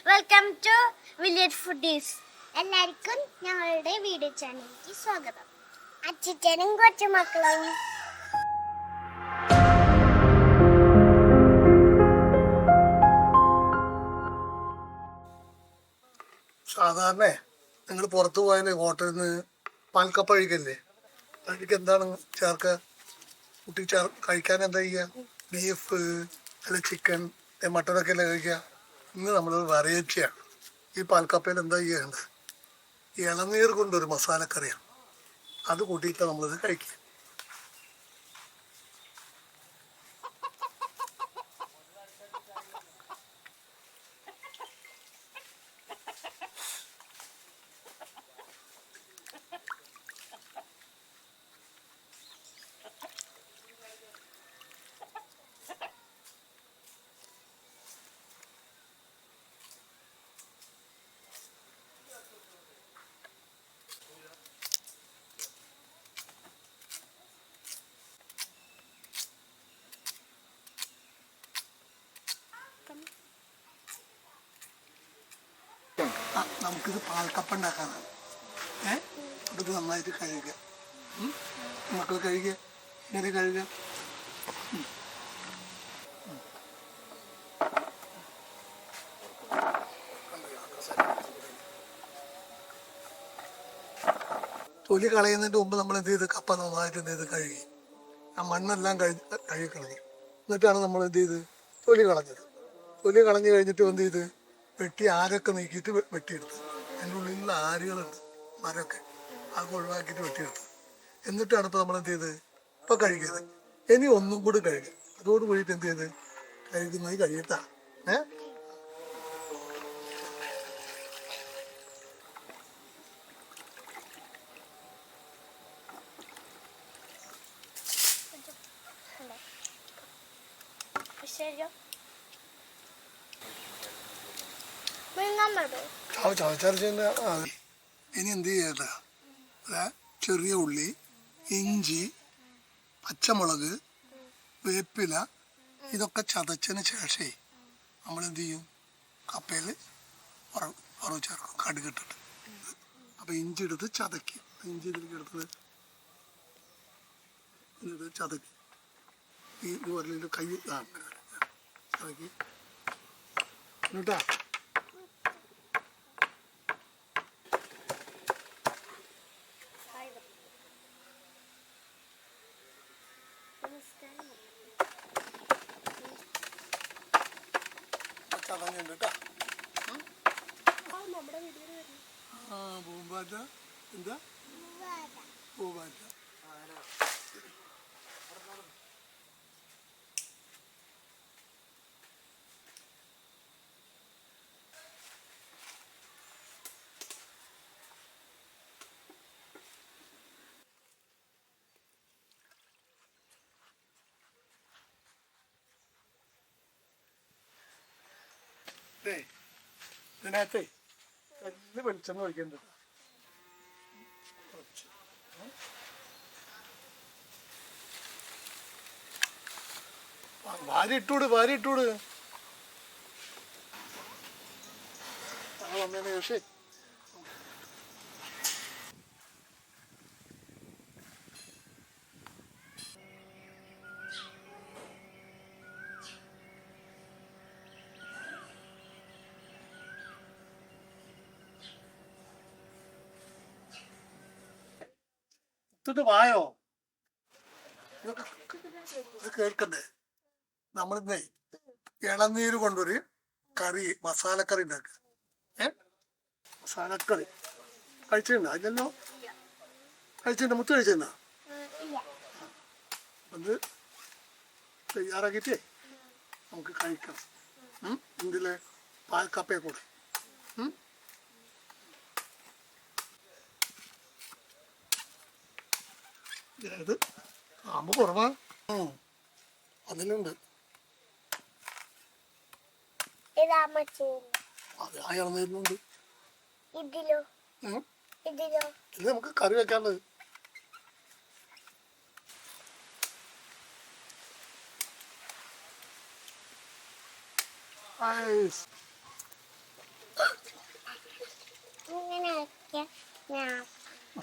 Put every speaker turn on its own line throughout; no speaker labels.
Welcome to village foodies. എല്ലാവർക്കും ഞങ്ങളുടെ video ചാനലിലേക്ക് സ്വാഗതം. അച്ഛനും കൊച്ചുമക്കളും
സാധാരണ നിങ്ങൾ പുറത്തു പോയാൽ ഹോട്ടലിൽ നിന്ന് പാൽക്കപ്പ കഴിക്കല്ലേ? അതിലേക്ക് എന്താണ് ചേർക്കുക? കുട്ടി കഴിക്കാൻ എന്താ ചെയ്യുക? ബീഫ് അല്ലെ ചിക്കൻ മട്ടനൊക്കെ അല്ലേ കഴിക്കുക? ഇന്ന് നമ്മൾ വെറൈറ്റിയാണ്. ഈ പാൽക്കപ്പയിൽ എന്താ ചെയ്യേണ്ടത്? ഇളനീർ കൊണ്ടൊരു മസാലക്കറിയാണ്. അത് കൂട്ടിയിട്ട് നമ്മളിത് കഴിക്കുക. നമുക്കിത് പാൽക്കപ്പ ഉണ്ടാക്കാനാണ്. ഇത് നന്നായിട്ട് കഴുകുക. മക്കൾ കഴുകുക. ഇങ്ങനെ കഴുകുക. തൊലി കളയുന്നതിൻ്റെ മുമ്പ് നമ്മൾ എന്ത് ചെയ്ത് കപ്പ നന്നായിട്ട് എന്ത് ചെയ്ത് കഴുകി ആ മണ്ണെല്ലാം കഴുകി കളഞ്ഞു. എന്നിട്ടാണ് നമ്മൾ എന്ത് ചെയ്ത് തൊലി കളഞ്ഞത്. തൊലി കളഞ്ഞു കഴിഞ്ഞിട്ട് എന്ത് ചെയ്ത് വെട്ടി ആരൊക്കെ നീക്കിയിട്ട് വെട്ടിയെടുത്ത്. അതിൻ്റെ ഉള്ളിലുള്ള ആരുകളുണ്ട്, മരമൊക്കെ, അത് ഒഴിവാക്കിയിട്ട് വെട്ടിയെടുത്ത്. എന്നിട്ടാണ് ഇപ്പോൾ നമ്മൾ എന്ത് ചെയ്ത് ഇപ്പം കഴുകിയത്. ഇനി ഒന്നും കൂടി കഴുകി അതോട് കൂടിയിട്ട് എന്ത് ചെയ്ത് കഴുകുന്നത് കഴിയട്ടാണ്. ഇനി എന്ത് ചെയ്യട്ടെ? ചെറിയ ഉള്ളി, ഇഞ്ചി, പച്ചമുളക്, വേപ്പില ഇതൊക്കെ ചതച്ചതിന് ശേഷമേ നമ്മളെന്ത് ചെയ്യും? കപ്പയിൽ വറവ് ചേർക്കും, കടുകിട്ടിട്ട്. അപ്പം ഇഞ്ചി എടുത്ത് ചതക്കി, ഇഞ്ചി ഇതിലേക്ക് എടുത്തത് ഇത് ചതക്കി ഈ ഇതുപോലെ കൈ ചതക്കി എന്നിട്ടാ ചതഞ്ഞുണ്ട് കേട്ടോ. പൂമ്പാറ്റ എന്താ? പൂമ്പാറ്റ. ഇതിനകത്തെ നല്ല വെളിച്ചെണ്ണ ഒഴിക്കേണ്ടത്. വാരി ഇട്ടൂട്. വന്നതിന് ശേഷം ഇട്ടിട്ട് വായോ ഇത് കേൾക്കണ്ടേ? നമ്മളിന്നേ ഇളനീര് കൊണ്ടൊരു കറി, മസാലക്കറി ഉണ്ടാക്കുക. മസാലക്കറി കഴിച്ചിട്ടുണ്ടോ? അതിലല്ലോ കഴിച്ചിട്ടുണ്ടോ? മുത്ത് കഴിച്ചിട്ടുണ്ടോ? അത് തയ്യാറാക്കിയിട്ടേ നമുക്ക് കഴിക്കണം. ഇതിലെ പാൽക്കപ്പയെ കൂടെ. അതായത് ആമ്പ് കുറവാ. അതിലുണ്ട്. അത് ആ ഇളനീരിലുണ്ട്. ഇത് നമുക്ക് കറി വെക്കാനുള്ളത്.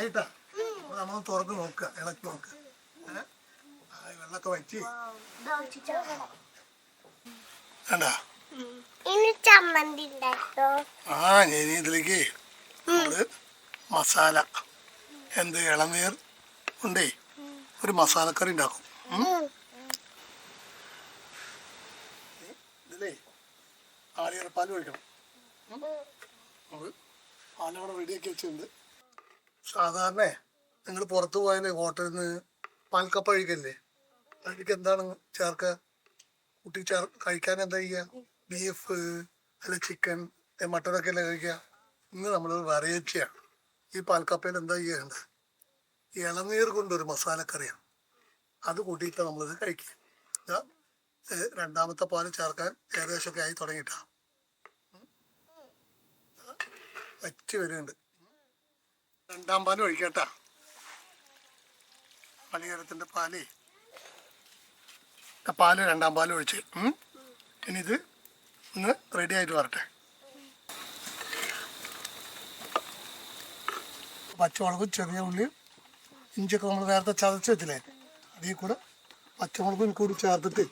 ആയിട്ടാ നമ്മൾ തുറന്ന് നോക്കുക, ഇളക്കി നോക്കുക. വെള്ളമൊക്കെ വറ്റി വേണ്ടാ.
ഇനി ചമ്മന്തി ഉണ്ടാക്കോ?
ഇനി ഇതിലേക്ക് നമ്മള് മസാല ഇളനീർ ഉണ്ടേ ഒരു മസാലക്കറി ഉണ്ടാക്കും. ഇതിലേ ആളിയറപ്പാൽ ഒഴിക്കണം. പാലവിടെ റെഡിയാക്കി വെച്ചിട്ടുണ്ട്. സാധാരണ നിങ്ങൾ പുറത്ത് പോയാലേ ഹോട്ടലിൽ നിന്ന് പാൽക്കപ്പ കഴിക്കല്ലേ, അതിലേക്ക് എന്താണ് ചേർക്കുക? കുട്ടി കഴിക്കാൻ എന്താ ചെയ്യുക? ബീഫ് അല്ല ചിക്കൻ മട്ടനൊക്കെ അല്ലേ കഴിക്കുക. ഇന്ന് നമ്മളൊരു വെറൈറ്റിയാണ്. ഈ പാൽക്കപ്പയിൽ എന്താ ചെയ്യേണ്ട? ഇളനീർ കൊണ്ടൊരു മസാലക്കറിയാണ്. അത് കൂട്ടിയിട്ട് നമ്മളിത് കഴിക്കുക. രണ്ടാമത്തെ പാല് ചേർക്കാൻ ഏകദേശമൊക്കെ ആയി തുടങ്ങിയിട്ടാണ്, വറ്റി വരുന്നുണ്ട്. രണ്ടാം പാലും ഒഴിക്കട്ടാ. പലഹാരത്തിൻ്റെ പാല് രണ്ടാം പാലും ഒഴിച്ച് ഇനി ഇത് ഒന്ന് റെഡി ആയിട്ട് വരട്ടെ. പച്ചമുളകും ചെറിയ ഉള്ളിയും ഇഞ്ചിയൊക്കെ നമ്മൾ നേരത്തെ ചതച്ച് വെച്ചില്ലേ, അതിൽ കൂടെ പച്ചമുളകും കൂടി ചേർത്തിട്ട്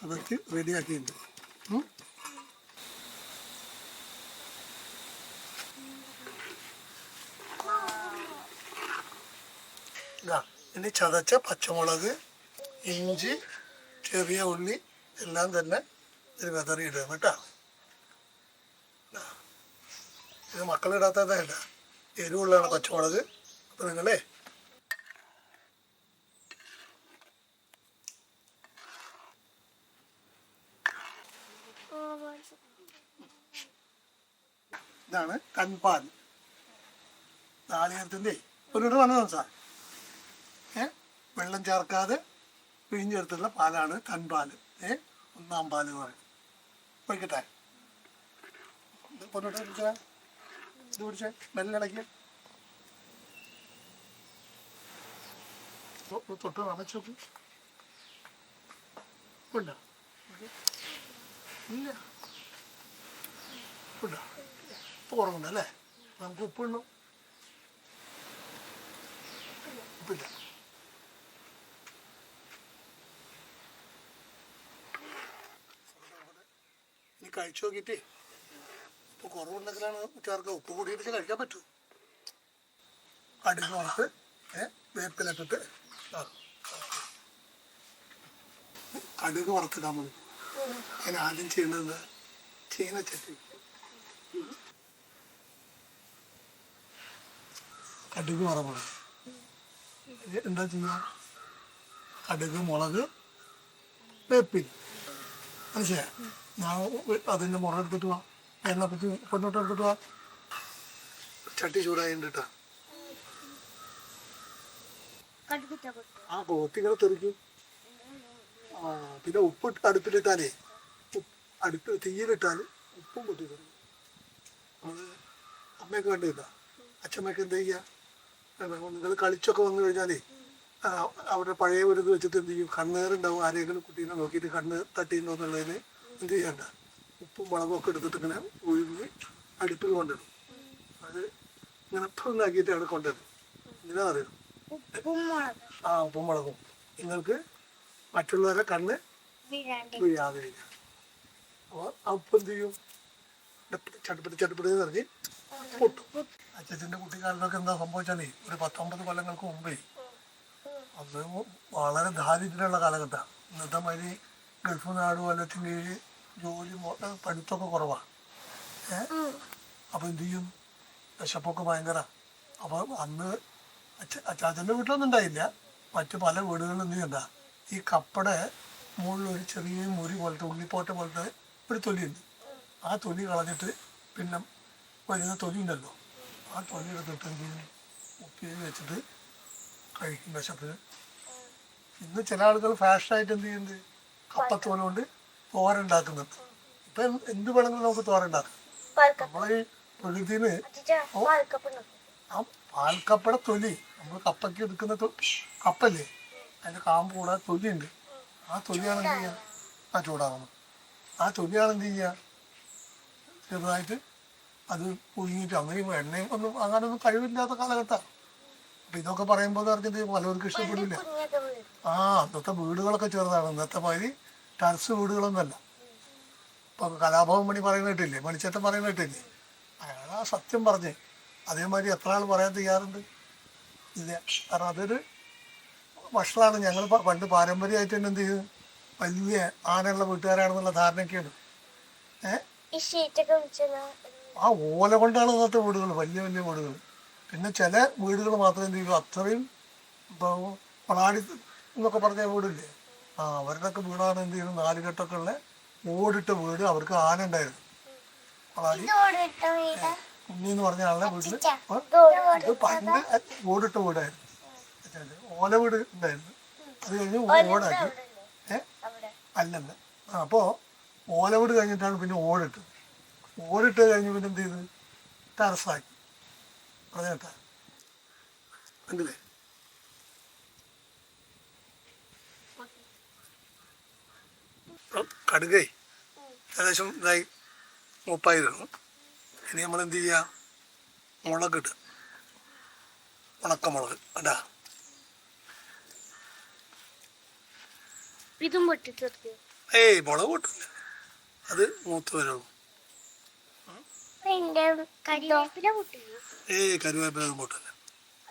അതൊക്കെ റെഡിയാക്കിയിട്ടുണ്ട്. ഇനി ചതച്ച പച്ചമുളക്, ഇഞ്ചി, ചെറിയ ഉള്ളി എല്ലാം തന്നെ ഇത് വിതറിയിടുക കേട്ടോ. ഇത് മക്കളിടാത്തതല്ല, എരിവുള്ളതാണ് പച്ചമുളക്. അപ്പം നിങ്ങളെ ഇതാണ് കൺപാൽ. നാളികേരത്തിൻ്റെ ഒരിട വന്നതാണ് സാർ. വെള്ളം ചേർക്കാതെ പിഴിഞ്ഞെടുത്തുള്ള പാലാണ് കൺപാൽ. ഒന്നാം പാല് എന്ന് പറയും. ഒഴിക്കട്ടെ. പൊന്നോട്ട് പിടിച്ചാൽ ഇത് പിടിച്ചേ, മെല്ലടയ്ക്ക് തൊട്ട് നനച്ചോക്ക്. ഇല്ല ഇല്ല ഇല്ല, ഉപ്പ് കുറവുണ്ടല്ലേ? നമുക്ക് ഉപ്പുണ്ടോ? ഉപ്പില്ല. ഇനി കഴിച്ചു നോക്കിയിട്ടേ ഉപ്പ് കുറവുണ്ടെങ്കിലാണ് ചേർക്കുക. ഉപ്പ് കൂടിയിട്ട് കഴിക്കാൻ പറ്റൂ. കടുക് വറുത്ത് വേപ്പിലിട്ടിട്ട് കടുക് വറുത്തിടാൻ മതി. അതിന് ആദ്യം ചെയ്യേണ്ടത് ചീനച്ചട്ടി, കടുക് വറക്കണം. എന്താ ചെയ്യുക? കടുക്, മുളക്, വേപ്പിൽ, മനസ്സിലായോ? ഞാൻ അതിൻ്റെ മുറെടുത്തിട്ട് പോവാം, എണ്ണപ്പറ്റി കൊണ്ടോട്ട് എടുത്തിട്ട് പോവാം. ചട്ടി ചൂടായിട്ടാ പോത്തിങ്ങനെ തെറിക്കും. പിന്നെ ഉപ്പ് അടുപ്പിലിട്ടാലേ, അടുപ്പിൽ തീയിലിട്ടാൽ ഉപ്പും പൊട്ടി തെറിക്കും. അത് അമ്മയൊക്കെ കണ്ടില്ല. അച്ഛമ്മയൊക്കെ എന്താ ചെയ്യുക? നിങ്ങൾ കളിച്ചൊക്കെ വന്നു കഴിഞ്ഞാലേ അവരുടെ പഴയ ഒരു ഇത് വെച്ചിട്ട് എന്ത് ചെയ്യും? കണ്ണേറുണ്ടാവും. ആരെങ്കിലും കുട്ടീനെ നോക്കിയിട്ട് കണ്ണ് തട്ടിയിട്ടുണ്ടോ എന്നുള്ളതിന് എന്ത് ചെയ്യണ്ട, ഉപ്പും മുളകും ഒക്കെ എടുത്തിട്ട് ഇങ്ങനെ ഒഴുകി അടുപ്പിൽ കൊണ്ടിടും. അത് ഇങ്ങനെ ഇപ്പൊന്നാക്കിയിട്ട് കൊണ്ടിടും. എന്തിനാ അറിയാം? ഉപ്പും മുളകും നിങ്ങൾക്ക് മറ്റുള്ളവരെ കണ്ണ് വീഴാതെ. അപ്പോൾ ആ ഉപ്പ് എന്ത് ചെയ്യും? ചട്ടുപടി നിറഞ്ഞ് പൊട്ടും. അച്ഛൻ്റെ കുട്ടിക്കാലത്തൊക്കെ എന്താ സംഭവിച്ചാലേ, ഒരു 19 കൊല്ലങ്ങൾക്ക് മുമ്പേ അത് വളരെ ദാരിദ്ര്യമുള്ള കാലഘട്ടമാണ്. ഇന്നത്തെ മാതിരി ഗൾഫ് നാട് അല്ലെങ്കിൽ ജോലി പഠിത്തമൊക്കെ കുറവാണ്. അപ്പം എന്ത് ചെയ്യും? വിശപ്പൊക്കെ ഭയങ്കര. അപ്പോൾ അന്ന് അച്ചാച്ചൻ്റെ വീട്ടിലൊന്നും ഉണ്ടായില്ല, മറ്റു പല വീടുകളിലും എന്ത് ചെയ്യണ്ട, ഈ കപ്പയുടെ മുകളിൽ ഒരു ചെറിയ മുറി പോലത്തെ ഉള്ളിപ്പോട്ട പോലത്തെ ഒരു തൊലിയുണ്ട്. ആ തൊലി കളഞ്ഞിട്ട് പിന്നെ വരുന്ന തൊലി ഉണ്ടല്ലോ, ആ തൊലി എടുത്തിട്ട് എന്ത് ചെയ്യും? ഉപ്പേരി വെച്ചിട്ട് കഴിക്കും വിശപ്പിന്. ഇന്ന് ചില ആളുകൾ ഫാഷനായിട്ട് എന്ത് ചെയ്യുന്നുണ്ട്? കപ്പത്തോല കൊണ്ട് തോരനുണ്ടാക്കുന്നുണ്ട്. ഇപ്പം എന്ത് വേണമെങ്കിലും നമുക്ക് തോരനുണ്ടാക്കാം. നമ്മളെ പ്രകൃതിന് ആ പാൽക്കപ്പയുടെ തൊലി, നമ്മൾ കപ്പയ്ക്ക് എടുക്കുന്ന കപ്പല്ലേ, അതിൻ്റെ കാമ്പ് കൂടാതെ തൊലിയുണ്ട്. ആ തൊലിയാണ് എന്ത് ചെയ്യുക? ചൂടാകണം. ആ തൊലിയാണ് എന്ത് ചെയ്യുക? ചെറുതായിട്ട് അത് പുഴുങ്ങിയിട്ട് അങ്ങനെ എണ്ണയും ഒന്നും അങ്ങനൊന്നും കഴിവില്ലാത്ത കാലഘട്ടമാണ്. അപ്പം ഇതൊക്കെ പറയുമ്പോൾ പറഞ്ഞിട്ട് പലവർക്കും ഇഷ്ടപ്പെടില്ല. ആ അന്നത്തെ വീടുകളൊക്കെ ചെറുതാണ്, ഇന്നത്തെ മാതിരി ടെറസ് വീടുകളൊന്നുമല്ല. ഇപ്പം കലാഭവൻ മണി പറയുന്ന കേട്ടില്ലേ, മണിച്ചേട്ടൻ പറയുന്ന കേട്ടില്ലേ, അയാൾ ആ സത്യം പറഞ്ഞ് അതേമാതിരി എത്ര ആൾ പറയാൻ തയ്യാറുണ്ട്? ഇല്ല. കാരണം അതൊരു ഭക്ഷണമാണ്. ഞങ്ങൾ പണ്ട് പാരമ്പര്യമായിട്ട് തന്നെ എന്ത് ചെയ്തു, വലിയ ആനയുള്ള വീട്ടുകാരാണെന്നുള്ള ധാരണയൊക്കെയാണ്. ആ ഓല കൊണ്ടാണ് ഇന്നത്തെ വീടുകൾ, വലിയ വലിയ വീടുകൾ. പിന്നെ ചില വീടുകൾ മാത്രം എന്ത് ചെയ്യും, അത്രയും ഇപ്പോൾ പളാടി എന്നൊക്കെ പറഞ്ഞ വീടില്ലേ, അവരുടെയൊക്കെ വീടാണ് എന്ത് ചെയ്യുന്നത്, നാലുകെട്ടൊക്കെ ഉള്ള ഓടിട്ട വീട്. അവർക്ക് ആന ഉണ്ടായിരുന്നു. പളാടി ഉണ്ണി പറഞ്ഞ ആളുടെ വീട്ടിൽ ഇത് പണ്ട് ഓടിട്ട വീടായിരുന്നു. ഓല വീട് ഉണ്ടായിരുന്നു. അത് കഴിഞ്ഞ് ഓടാക്കി. അല്ലല്ല. അപ്പോൾ ഓല വീട് കഴിഞ്ഞിട്ടാണ് പിന്നെ ഓടിട്ടത്. ഓടിട്ട് കഴിഞ്ഞ് പിന്നെ എന്ത് ചെയ്ത് ടെറസാക്കി. പറഞ്ഞേട്ടാ കണ്ടില്ലേ? കടുകേ ഏകദേശം ഇതായി മൂപ്പായിരുന്നു. ഇനി നമ്മൾ എന്ത് ചെയ്യുക, മുളകിടുക, ഉണക്കമുളക് അടാ.
ഇതും പൊട്ടിച്ചെടുത്തു.
ഏയ് മുളക് പൊട്ടില്ല, അത് മൂത്ത് വരുള്ളൂ. ഏയ് കരുവേപ്പില ഒന്നും പൊട്ടില്ല.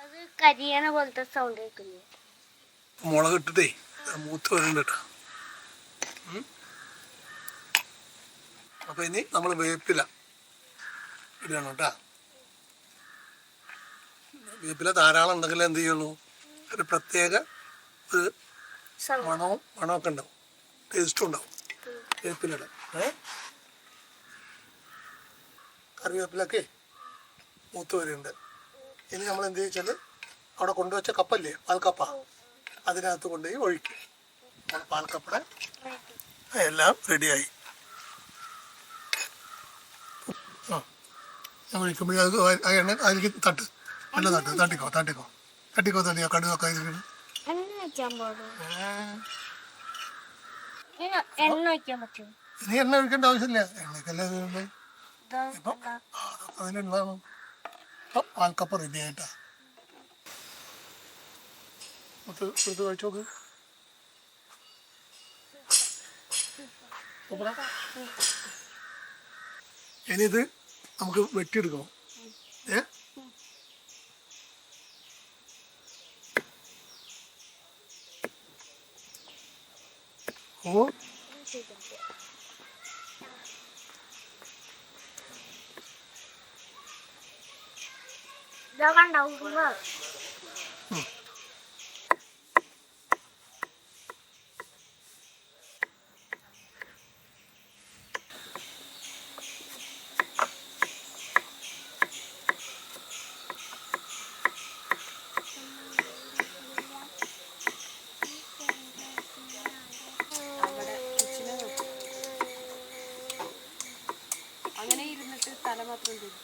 അത് കരിയണ പോലത്തെ സൗണ്ട് കേൾക്കുന്നു.
മുളക് ഇട്ടിട്ടേ മൂത്ത് വരുന്നുണ്ട് കേട്ടോ. അപ്പൊ ഇനി നമ്മൾ വേപ്പില ഇടണം കേട്ടാ. വേപ്പില ധാരാളം ഉണ്ടെങ്കിൽ എന്ത് ചെയ്യുള്ളൂ, ഒരു പ്രത്യേക ഒരു മണമൊക്കെ ഉണ്ടാവും, ടേസ്റ്റും ഉണ്ടാവും വേപ്പിലിടാം. കറിവേപ്പിലൊക്കെ മൂത്ത് വരുന്നുണ്ട്. ഇനി നമ്മൾ എന്ത് ചോദിച്ചാൽ അവിടെ കൊണ്ടുവച്ച കപ്പല്ലേ, പാൽക്കപ്പ, അതിനകത്ത് കൊണ്ടുപോയി ഒഴിക്കും. പാൽക്കപ്പടെ എല്ലാം റെഡിയായി. ഞാൻ ഒഴിക്കുമ്പോഴേ അത് ആ എണ്ണ അതിലേക്ക് നല്ല തട്ടിക്കോ തട്ടിയോ കടുകൊക്കെ ഇതിൽ ഇനി എണ്ണ ഒഴിക്കേണ്ട ആവശ്യമില്ല. എണ്ണയ്ക്കല്ലേ ഇത് ഇപ്പം അതിനുള്ളതാണ്. ഇപ്പം പാൽക്കപ്പ റെഡി ആയിട്ടാ. എടുത്ത് കഴിച്ചു നോക്ക്. ഇനി ഇത് നമുക്ക് വെട്ടിയെടുക്കണം. ഓ
അങ്ങനെ ഇരുന്നിട്ട് തല മാത്രം തിരിച്ചു.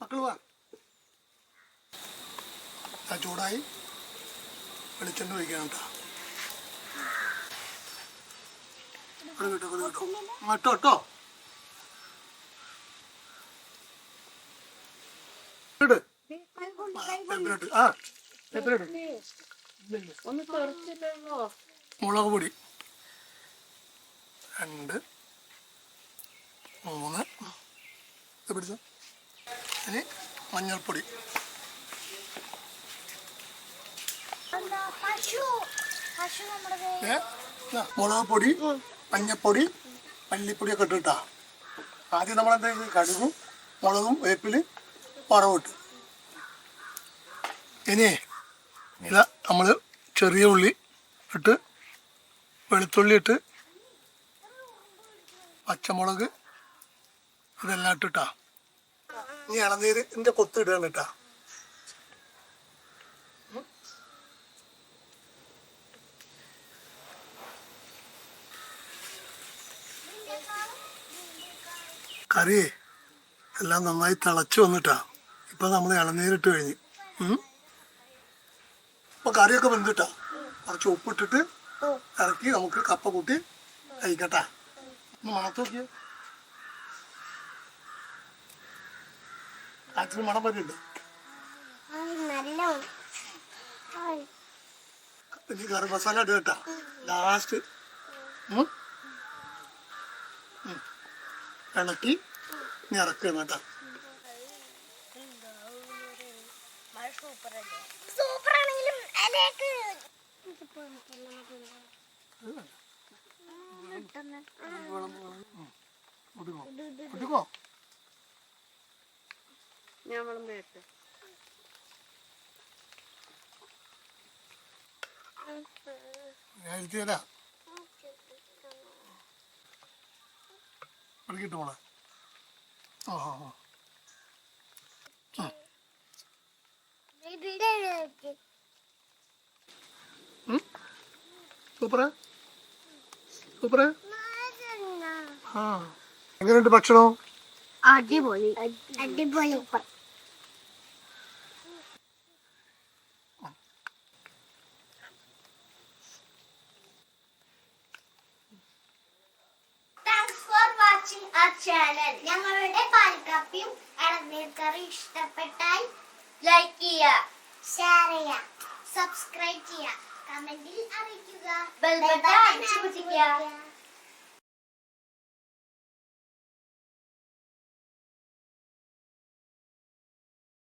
മക്കൾ വാ. ചൂടായി വെളിച്ചെണ്ണ ഒഴിക്കണം കേട്ടോ. കേട്ടോ കേട്ടോ ഇട്. മുളക് പൊടി 2 3 ഇത് പിടിച്ചോ. ഇനി മഞ്ഞൾപ്പൊടി, മുളക് പൊടി, മഞ്ഞപ്പൊടി, മല്ലിപ്പൊടിയൊക്കെ ഇട്ടിട്ടാ. ആദ്യം നമ്മളെന്താ ചെയ്ത് കടുകും മുളകും വേപ്പില് വറവിട്ട്. ഇനി ഇതാ നമ്മൾ ചെറിയ ഉള്ളി ഇട്ട്, വെളുത്തുള്ളി ഇട്ട്, പച്ചമുളക് ഇതെല്ലാം ഇട്ടിട്ടാ. ഇനി ഇളനീരിൻ്റെ കൊത്ത് ഇടുകയാണ് കേട്ടാ. കറിയേ എല്ലാം നന്നായി തിളച്ച് വന്നിട്ടാ. ഇപ്പം നമ്മൾ ഇളനീരിട്ട് കഴിഞ്ഞ്. ഇപ്പം കറിയൊക്കെ വെന്തിട്ടാ. കുറച്ച് ഉപ്പിട്ടിട്ട് ഇറക്കി നമുക്ക് കപ്പ കൂട്ടി കഴിക്കട്ടാ. ഒന്ന് മണത്ത് നോക്കിയേ. കാച്ചിന് മണം വരുന്നുണ്ട്. ഇനി കറി മസാല ഇടുക കേട്ടാ ലാസ്റ്റ്. ഇളക്കി ഇനി ഇറക്കുക കേട്ടാ. കുട്ടിക്കോ
ഞാൻ വിളമ്പേട്ടെ.
ഞാൻ ഇരുത്തി തരാം. ഇറക്കിട്ട് പോണേ. ആ ആ ആ സൂപ്പറേ സൂപ്പറേ. ആ എങ്ങനെയുണ്ട് ഭക്ഷണം?
അടിപൊളി അടിപൊളി. ചാനൽ ഞങ്ങളുടെ പാൽക്കാപ്പിയും ഇളനീർ കറി ഇഷ്ടപ്പെട്ടാൽ ലൈക്ക് ചെയ്യുക, ഷെയർ ചെയ്യുക, സബ്സ്ക്രൈബ് ചെയ്യുക, കമന്റിൽ അറിയിക്കുക, ബെൽ ബട്ടൺ അടിച്ചു പൊട്ടിക്കുക.